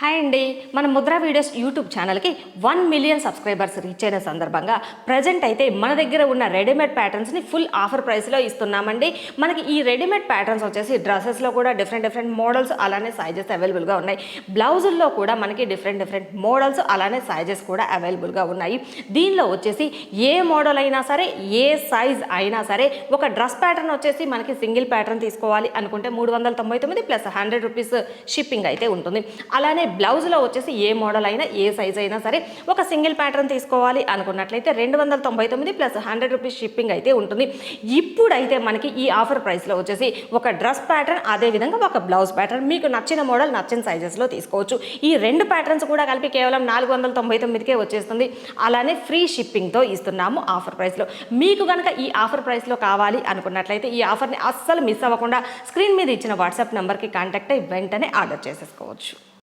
Hi అండి, మన Mudra videos YouTube ఛానల్కి 1 మిలియన్ సబ్స్క్రైబర్స్ రీచ్ అయిన సందర్భంగా ప్రజెంట్ అయితే మన దగ్గర ఉన్న రెడీమేడ్ ప్యాటర్న్స్ని ఫుల్ ఆఫర్ ప్రైస్లో ఇస్తున్నామండి. మనకి ఈ రెడీమేడ్ ప్యాటర్న్స్ వచ్చేసి డ్రెస్సెస్లో కూడా డిఫరెంట్ మోడల్స్ అలానే సైజెస్ అవైలబుల్గా ఉన్నాయి. బ్లౌజుల్లో కూడా మనకి డిఫరెంట్ మోడల్స్ అలానే సైజెస్ కూడా అవైలబుల్గా ఉన్నాయి. దీనిలో వచ్చేసి ఏ మోడల్ అయినా సరే, ఏ సైజ్ అయినా సరే, ఒక డ్రెస్ ప్యాటర్న్ వచ్చేసి మనకి సింగిల్ ప్యాటర్న్ తీసుకోవాలి అనుకుంటే 399 ప్లస్ 100 రూపీస్ షిప్పింగ్ అయితే ఉంటుంది. అలానే బ్లౌజ్లో వచ్చేసి ఏ మోడల్ అయినా, ఏ సైజ్ అయినా సరే, ఒక సింగిల్ ప్యాటర్న్ తీసుకోవాలి అనుకున్నట్లయితే 299 ప్లస్ 100 రూపీస్ షిప్పింగ్ అయితే ఉంటుంది. ఇప్పుడైతే మనకి ఈ ఆఫర్ ప్రైస్లో వచ్చేసి ఒక డ్రెస్ ప్యాటర్న్, అదేవిధంగా ఒక బ్లౌజ్ ప్యాటర్న్ మీకు నచ్చిన మోడల్ నచ్చిన సైజెస్లో తీసుకోవచ్చు. ఈ రెండు ప్యాటర్న్స్ కూడా కలిపి కేవలం 499కే వచ్చేస్తుంది. అలానే ఫ్రీ షిప్పింగ్తో ఇస్తున్నాము ఆఫర్ ప్రైస్లో. మీకు కనుక ఈ ఆఫర్ ప్రైస్లో కావాలి అనుకున్నట్లయితే ఈ ఆఫర్ని అస్సలు మిస్ అవ్వకుండా స్క్రీన్ మీద ఇచ్చిన వాట్సాప్ నెంబర్కి కాంటాక్ట్ అయ్యి వెంటనే ఆర్డర్ చేసేసుకోవచ్చు.